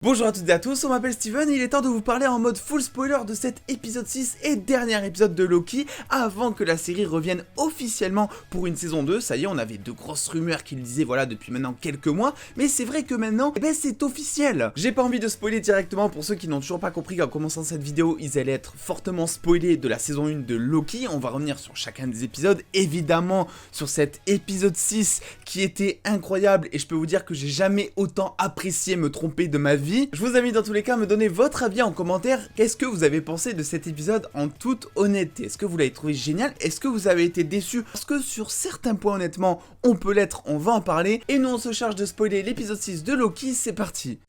Bonjour à toutes et à tous, on m'appelle Steven et il est temps de vous parler en mode full spoiler de cet épisode 6 et dernier épisode de Loki avant que la série revienne officiellement pour une saison 2. Ça y est, on avait de grosses rumeurs qui le disaient voilà depuis maintenant quelques mois, mais c'est vrai que maintenant, c'est officiel. J'ai pas envie de spoiler directement pour ceux qui n'ont toujours pas compris qu'en commençant cette vidéo, ils allaient être fortement spoilés de la saison 1 de Loki. On va revenir sur chacun des épisodes, évidemment sur cet épisode 6 qui était incroyable et je peux vous dire que j'ai jamais autant apprécié me tromper de ma vie. Je vous invite dans tous les cas à me donner votre avis en commentaire. Qu'est-ce que vous avez pensé de cet épisode en toute honnêteté? Est-ce que vous l'avez trouvé génial? Est-ce que vous avez été déçu? Parce que sur certains points honnêtement, on peut l'être, on va en parler. Et nous on se charge de spoiler l'épisode 6 de Loki, c'est parti.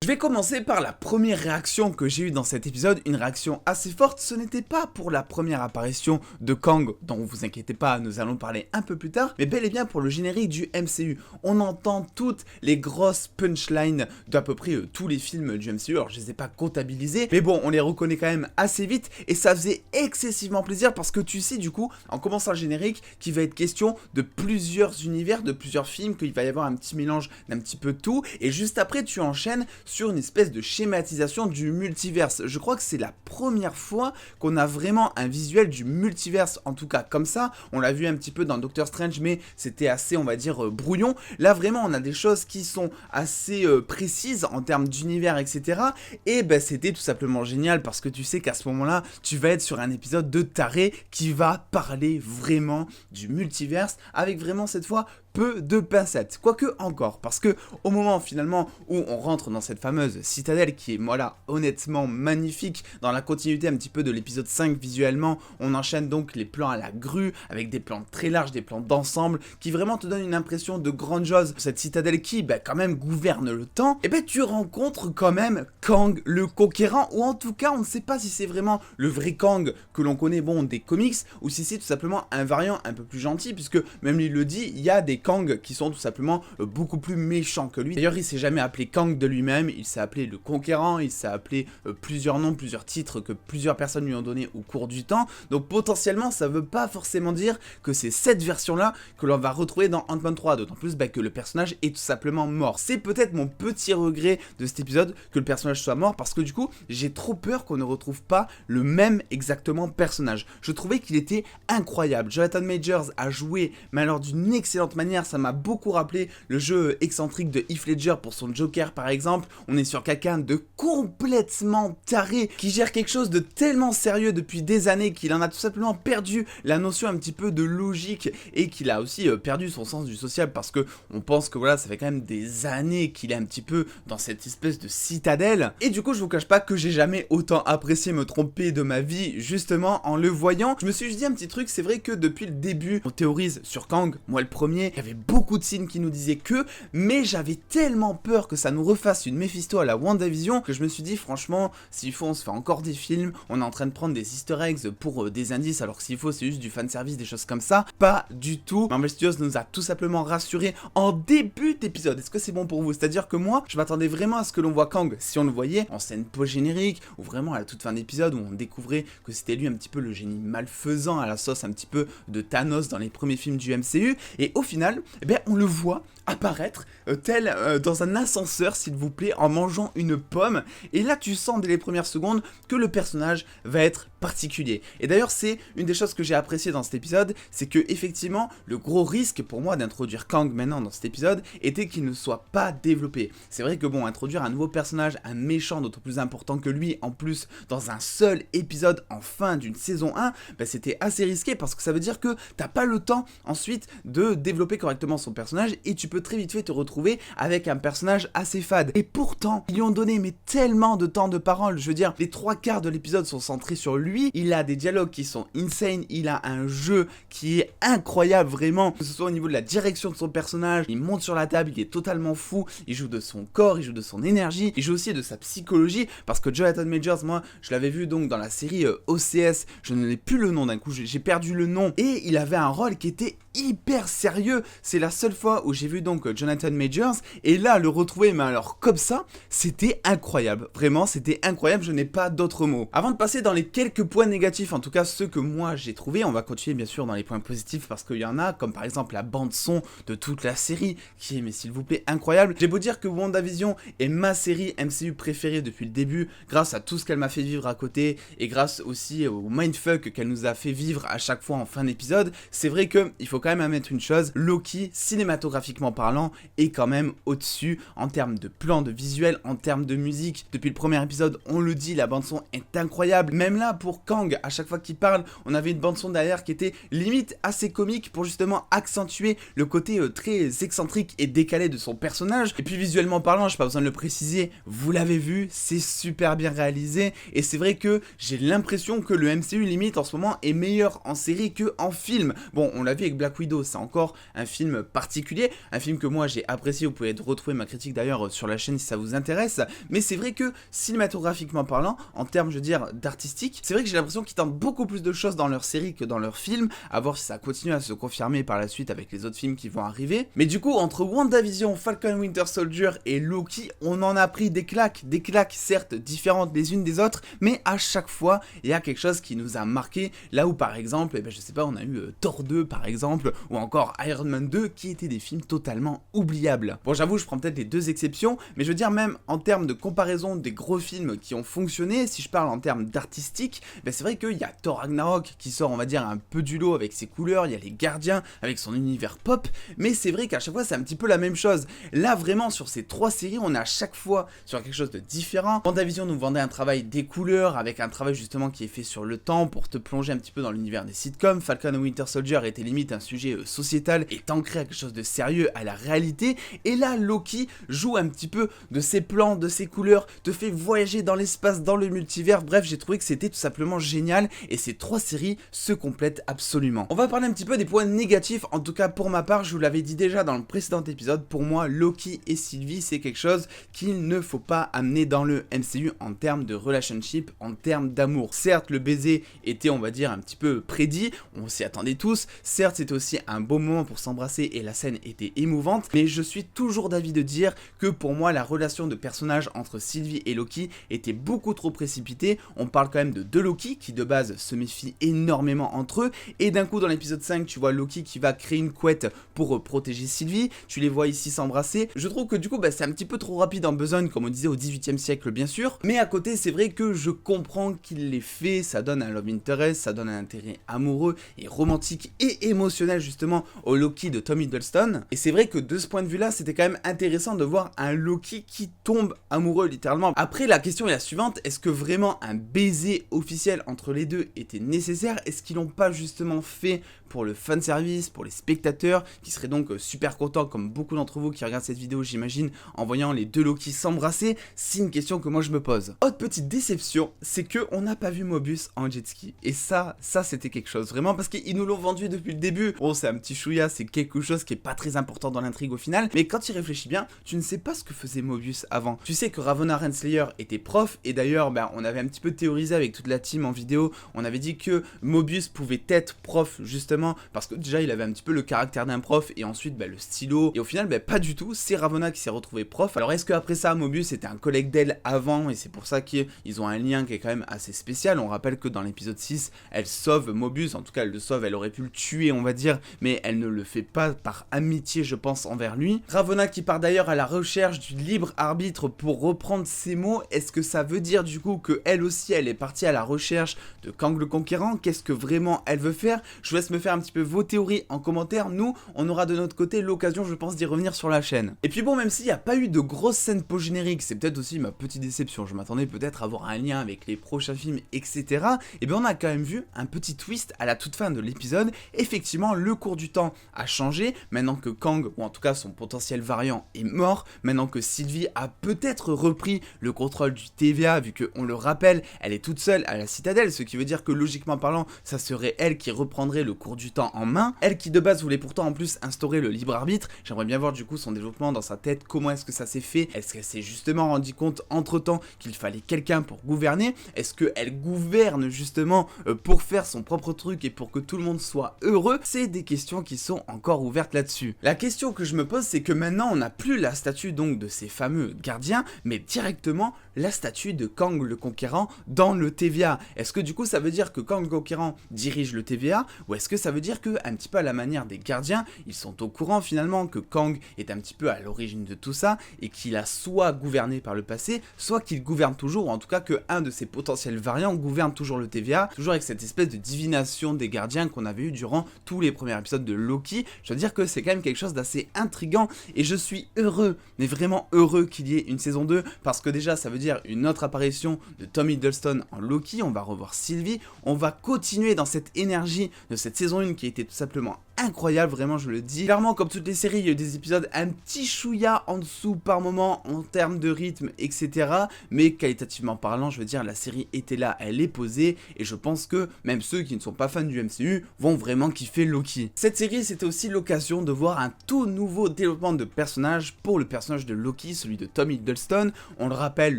Je vais commencer par la première réaction que j'ai eue dans cet épisode, une réaction assez forte. Ce n'était pas pour la première apparition de Kang, dont vous inquiétez pas, nous allons parler un peu plus tard, mais bel et bien pour le générique du MCU. On entend toutes les grosses punchlines d'à peu près tous les films du MCU, alors je les ai pas comptabilisés, mais bon, on les reconnaît quand même assez vite, et ça faisait excessivement plaisir parce que tu sais du coup, en commençant le générique, qu'il va être question de plusieurs univers, de plusieurs films, qu'il va y avoir un petit mélange d'un petit peu de tout, et juste après tu enchaînes sur une espèce de schématisation du multiverse. Je crois que c'est la première fois qu'on a vraiment un visuel du multiverse, en tout cas comme ça. On l'a vu un petit peu dans Doctor Strange, mais c'était assez, on va dire, brouillon. Là, vraiment, on a des choses qui sont assez précises en termes d'univers, etc. Et c'était tout simplement génial parce que tu sais qu'à ce moment-là, tu vas être sur un épisode de taré qui va parler vraiment du multiverse avec vraiment cette fois peu de pincettes, quoique encore, parce que au moment finalement où on rentre dans cette fameuse citadelle qui est, voilà, honnêtement magnifique, dans la continuité un petit peu de l'épisode 5 visuellement, on enchaîne donc les plans à la grue, avec des plans très larges, des plans d'ensemble, qui vraiment te donnent une impression de grandiose. Cette citadelle qui, quand même gouverne le temps, et tu rencontres quand même Kang le Conquérant, ou en tout cas on ne sait pas si c'est vraiment le vrai Kang que l'on connaît, bon, des comics, ou si c'est tout simplement un variant un peu plus gentil, puisque même lui le dit, il y a des Kang qui sont tout simplement beaucoup plus méchants que lui. D'ailleurs, il s'est jamais appelé Kang de lui-même, il s'est appelé le Conquérant, il s'est appelé plusieurs noms, plusieurs titres que plusieurs personnes lui ont donné au cours du temps. Donc potentiellement, ça veut pas forcément dire que c'est cette version-là que l'on va retrouver dans Ant-Man 3, d'autant plus que le personnage est tout simplement mort. C'est peut-être mon petit regret de cet épisode que le personnage soit mort, parce que du coup, j'ai trop peur qu'on ne retrouve pas le même exactement personnage. Je trouvais qu'il était incroyable. Jonathan Majors a joué, mais alors d'une excellente manière. Ça m'a beaucoup rappelé le jeu excentrique de Heath Ledger pour son Joker par exemple. On est sur quelqu'un de complètement taré qui gère quelque chose de tellement sérieux depuis des années qu'il en a tout simplement perdu la notion un petit peu de logique et qu'il a aussi perdu son sens du social, parce que on pense que voilà, ça fait quand même des années qu'il est un petit peu dans cette espèce de citadelle. Et du coup, je vous cache pas que j'ai jamais autant apprécié me tromper de ma vie justement en le voyant. Je me suis juste dit un petit truc, c'est vrai que depuis le début, on théorise sur Kang, moi le premier. Il y avait beaucoup de signes qui nous disaient que, mais j'avais tellement peur que ça nous refasse une Mephisto à la WandaVision que je me suis dit franchement, s'il faut on se fait encore des films, on est en train de prendre des easter eggs pour des indices, alors que s'il faut c'est juste du fanservice, des choses comme ça. Pas du tout. Marvel Studios nous a tout simplement rassuré en début d'épisode. Est-ce que c'est bon pour vous? C'est-à-dire que moi, je m'attendais vraiment à ce que l'on voit Kang, si on le voyait en scène post-générique, ou vraiment à la toute fin d'épisode où on découvrait que c'était lui un petit peu le génie malfaisant à la sauce un petit peu de Thanos dans les premiers films du MCU, et au final, on le voit apparaître tel dans un ascenseur, s'il vous plaît, en mangeant une pomme. Et là, tu sens dès les premières secondes que le personnage va être particulier. Et d'ailleurs, c'est une des choses que j'ai apprécié dans cet épisode, c'est que effectivement, le gros risque pour moi d'introduire Kang maintenant dans cet épisode était qu'il ne soit pas développé. C'est vrai que bon, introduire un nouveau personnage, un méchant d'autant plus important que lui, en plus, dans un seul épisode en fin d'une saison 1, c'était assez risqué parce que ça veut dire que t'as pas le temps ensuite de développer correctement son personnage et tu peux très vite fait te retrouver avec un personnage assez fade. Et pourtant, ils lui ont donné mais tellement de temps de parole. Je veux dire, les 3/4 de l'épisode sont centrés sur lui. Il a des dialogues qui sont insane. Il a un jeu qui est incroyable vraiment. Que ce soit au niveau de la direction de son personnage, il monte sur la table, il est totalement fou. Il joue de son corps, il joue de son énergie, il joue aussi de sa psychologie. Parce que Jonathan Majors, moi, je l'avais vu donc dans la série OCS. Je ne l'ai plus le nom d'un coup, j'ai perdu le nom. Et il avait un rôle qui était hyper sérieux. C'est la seule fois où j'ai vu donc Jonathan Majors, et là le retrouver, mais alors comme ça, c'était incroyable. Vraiment, c'était incroyable, je n'ai pas d'autres mots. Avant de passer dans les quelques points négatifs, en tout cas ceux que moi j'ai trouvés, on va continuer bien sûr dans les points positifs parce qu'il y en a, comme par exemple la bande son de toute la série, qui est, mais s'il vous plaît, incroyable. J'ai beau dire que WandaVision est ma série MCU préférée depuis le début, grâce à tout ce qu'elle m'a fait vivre à côté, et grâce aussi au mindfuck qu'elle nous a fait vivre à chaque fois en fin d'épisode, c'est vrai que il faut quand même admettre une chose, Loki, cinématographiquement parlant, est quand même au-dessus en termes de plan, de visuel, en termes de musique. Depuis le premier épisode, on le dit, la bande son est incroyable. Même là, pour Kang, à chaque fois qu'il parle, on avait une bande son derrière qui était limite assez comique pour justement accentuer le côté très excentrique et décalé de son personnage. Et puis visuellement parlant, je n'ai pas besoin de le préciser, vous l'avez vu, c'est super bien réalisé. Et c'est vrai que j'ai l'impression que le MCU limite en ce moment est meilleur en série que en film. Bon, on l'a vu avec Black Widow, c'est encore un film particulier, un film que moi j'ai apprécié, vous pouvez retrouver ma critique d'ailleurs sur la chaîne si ça vous intéresse, mais c'est vrai que cinématographiquement parlant, en termes je veux dire d'artistique, c'est vrai que j'ai l'impression qu'ils tentent beaucoup plus de choses dans leur série que dans leur film, à voir si ça continue à se confirmer par la suite avec les autres films qui vont arriver. Mais du coup, entre WandaVision, Falcon Winter Soldier et Loki, on en a pris des claques certes différentes les unes des autres, mais à chaque fois, il y a quelque chose qui nous a marqué, là où par exemple, eh ben, je sais pas, on a eu Thor 2 par exemple, ou encore Iron Man 2, qui étaient des films totalement oubliables. Bon, j'avoue, je prends peut-être les deux exceptions, mais je veux dire même en termes de comparaison des gros films qui ont fonctionné, si je parle en termes d'artistique, ben c'est vrai qu'il y a Thor Ragnarok qui sort, on va dire, un peu du lot avec ses couleurs, il y a les Gardiens avec son univers pop, mais c'est vrai qu'à chaque fois c'est un petit peu la même chose. Là vraiment sur ces trois séries, on est à chaque fois sur quelque chose de différent. WandaVision nous vendait un travail des couleurs, avec un travail justement qui est fait sur le temps pour te plonger un petit peu dans l'univers des sitcoms. Falcon et Winter Soldier était limite un sujet sociétal et ancré à quelque chose de sérieux, à la réalité, et là Loki joue un petit peu de ses plans, de ses couleurs, te fait voyager dans l'espace, dans le multivers. Bref, j'ai trouvé que c'était tout simplement génial et ces trois séries se complètent absolument. On va parler un petit peu des points négatifs, en tout cas pour ma part, je vous l'avais dit déjà dans le précédent épisode, pour moi Loki et Sylvie c'est quelque chose qu'il ne faut pas amener dans le MCU en termes de relationship, en termes d'amour. Certes le baiser était on va dire un petit peu prédit, on s'y attendait tous, certes c'était aussi un beau moment pour s'embrasser et la scène était émouvante, mais je suis toujours d'avis de dire que pour moi la relation de personnage entre Sylvie et Loki était beaucoup trop précipitée. On parle quand même de deux Loki qui de base se méfient énormément entre eux, et d'un coup dans l'épisode 5 tu vois Loki qui va créer une couette pour protéger Sylvie, tu les vois ici s'embrasser. Je trouve que du coup c'est un petit peu trop rapide en besogne, comme on disait au 18e siècle bien sûr, mais à côté c'est vrai que je comprends qu'il l'ait fait, ça donne un love interest, ça donne un intérêt amoureux et romantique et émotionnel justement au Loki de Tom Hiddleston, et c'est vrai que de ce point de vue là c'était quand même intéressant de voir un Loki qui tombe amoureux littéralement. Après la question est la suivante, est-ce que vraiment un baiser officiel entre les deux était nécessaire? Est-ce qu'ils l'ont pas justement fait pour le fanservice, pour les spectateurs qui seraient donc super contents, comme beaucoup d'entre vous qui regardent cette vidéo j'imagine, en voyant les deux Loki s'embrasser? C'est une question que moi je me pose. Autre petite déception, c'est que on n'a pas vu Mobius en jet ski, et ça c'était quelque chose vraiment, parce qu'ils nous l'ont vendu depuis le début. Bon, c'est un petit chouïa, c'est quelque chose qui est pas très important dans l'intrigue au final, mais quand tu y réfléchis bien, tu ne sais pas ce que faisait Mobius avant. Tu sais que Ravonna Renslayer était prof, et d'ailleurs on avait un petit peu théorisé avec toute la team en vidéo, on avait dit que Mobius pouvait être prof justement parce que déjà il avait un petit peu le caractère d'un prof, et ensuite le stylo, et au final pas du tout, c'est Ravonna qui s'est retrouvé prof. Alors est-ce qu'après ça Mobius était un collègue d'elle avant, et c'est pour ça qu'ils ont un lien qui est quand même assez spécial. On rappelle que dans l'épisode 6 elle sauve Mobius, en tout cas elle le sauve, elle aurait pu le tuer on va dire, mais elle ne le fait pas par amitié je pense envers lui. Ravonna qui part d'ailleurs à la recherche du libre arbitre, pour reprendre ses mots, est-ce que ça veut dire du coup que elle aussi elle est partie à la recherche de Kang le Conquérant? Qu'est-ce que vraiment elle veut faire? Je vous laisse me faire un petit peu vos théories en commentaire, nous on aura de notre côté l'occasion je pense d'y revenir sur la chaîne. Et puis bon, même s'il n'y a pas eu de grosses scènes post-génériques, c'est peut-être aussi ma petite déception, je m'attendais peut-être à avoir un lien avec les prochains films etc, et bien on a quand même vu un petit twist à la toute fin de l'épisode. Effectivement le cours du temps a changé, maintenant que Kang, ou en tout cas son potentiel variant est mort, maintenant que Sylvie a peut-être repris le contrôle du TVA, vu que on le rappelle, elle est toute seule à la citadelle, ce qui veut dire que logiquement parlant, ça serait elle qui reprendrait le cours du temps en main, elle qui de base voulait pourtant en plus instaurer le libre arbitre. J'aimerais bien voir du coup son développement dans sa tête, comment est-ce que ça s'est fait, est-ce qu'elle s'est justement rendu compte entre temps qu'il fallait quelqu'un pour gouverner, est-ce qu'elle gouverne justement pour faire son propre truc et pour que tout le monde soit heureux? C'est c'est des questions qui sont encore ouvertes là-dessus. La question que je me pose, c'est que maintenant on n'a plus la statue donc de ces fameux gardiens, mais directement la statue de Kang le Conquérant dans le TVA. Est-ce que du coup ça veut dire que Kang le Conquérant dirige le TVA, ou est-ce que ça veut dire que, un petit peu à la manière des gardiens, ils sont au courant finalement que Kang est un petit peu à l'origine de tout ça, et qu'il a soit gouverné par le passé, soit qu'il gouverne toujours, ou en tout cas que un de ses potentiels variants gouverne toujours le TVA, toujours avec cette espèce de divination des gardiens qu'on avait eu durant tous les premiers épisodes de Loki. Je veux dire que c'est quand même quelque chose d'assez intriguant, et je suis heureux, mais vraiment heureux qu'il y ait une saison 2, parce que déjà ça veut dire une autre apparition de Tom Hiddleston en Loki, on va revoir Sylvie, on va continuer dans cette énergie de cette saison 1 qui a été tout simplement incroyable, vraiment je le dis. Clairement, comme toutes les séries, il y a eu des épisodes un petit chouïa en dessous par moment en termes de rythme, etc. Mais qualitativement parlant, je veux dire, la série était là, elle est posée, et je pense que même ceux qui ne sont pas fans du MCU vont vraiment kiffer Loki. Cette série, c'était aussi l'occasion de voir un tout nouveau développement de personnage pour le personnage de Loki, celui de Tom Hiddleston. On le rappelle,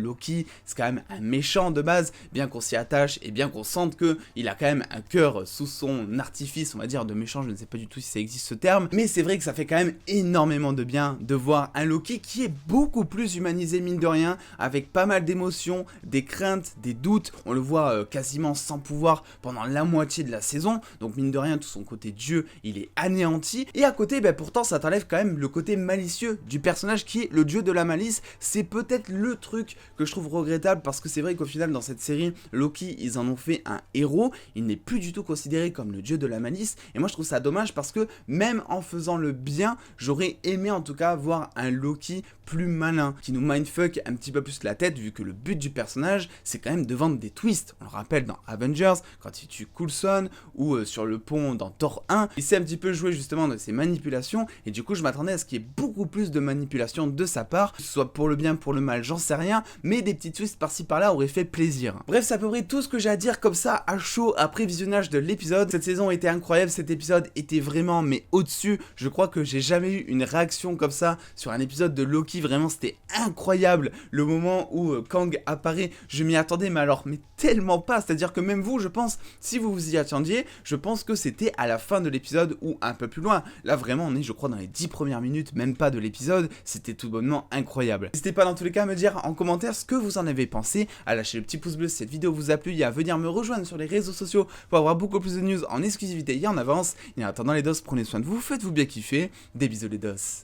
Loki, c'est quand même un méchant de base, bien qu'on s'y attache et bien qu'on sente qu'il a quand même un cœur sous son artifice, on va dire, de méchant, je ne sais pas du tout si ça existe ce terme, mais c'est vrai que ça fait quand même énormément de bien de voir un Loki qui est beaucoup plus humanisé mine de rien, avec pas mal d'émotions, des craintes, des doutes. On le voit quasiment sans pouvoir pendant la moitié de la saison, donc mine de rien tout son côté dieu il est anéanti, et à côté pourtant ça t'enlève quand même le côté malicieux du personnage qui est le dieu de la malice. C'est peut-être le truc que je trouve regrettable, parce que c'est vrai qu'au final dans cette série Loki ils en ont fait un héros, il n'est plus du tout considéré comme le dieu de la malice, et moi je trouve ça dommage parce que même en faisant le bien, j'aurais aimé en tout cas voir un Loki plus malin, qui nous mindfuck un petit peu plus la tête, vu que le but du personnage c'est quand même de vendre des twists. On le rappelle dans Avengers, quand il tue Coulson, ou sur le pont dans Thor 1, il s'est un petit peu joué justement de ces manipulations, et du coup je m'attendais à ce qu'il y ait beaucoup plus de manipulations de sa part, que ce soit pour le bien, pour le mal, j'en sais rien, mais des petits twists par-ci par-là auraient fait plaisir. Bref, c'est à peu près tout ce que j'ai à dire comme ça à chaud après visionnage de l'épisode. Cette saison était incroyable, cet épisode était vraiment mais au-dessus. Je crois que j'ai jamais eu une réaction comme ça sur un épisode de Loki, vraiment c'était incroyable. Le moment où Kang apparaît, je m'y attendais mais alors mais tellement pas, c'est-à-dire que même vous, je pense, si vous vous y attendiez, je pense que c'était à la fin de l'épisode ou un peu plus loin. Là vraiment on est je crois dans les 10 premières minutes, même pas de l'épisode, c'était tout bonnement incroyable. N'hésitez pas dans tous les cas à me dire en commentaire ce que vous en avez pensé, à lâcher le petit pouce bleu si cette vidéo vous a plu et à venir me rejoindre sur les réseaux sociaux pour avoir beaucoup plus de news en exclusivité et en avance. Et en attendant les dos, prenez soin de vous, faites-vous bien kiffer, des bisous les dos.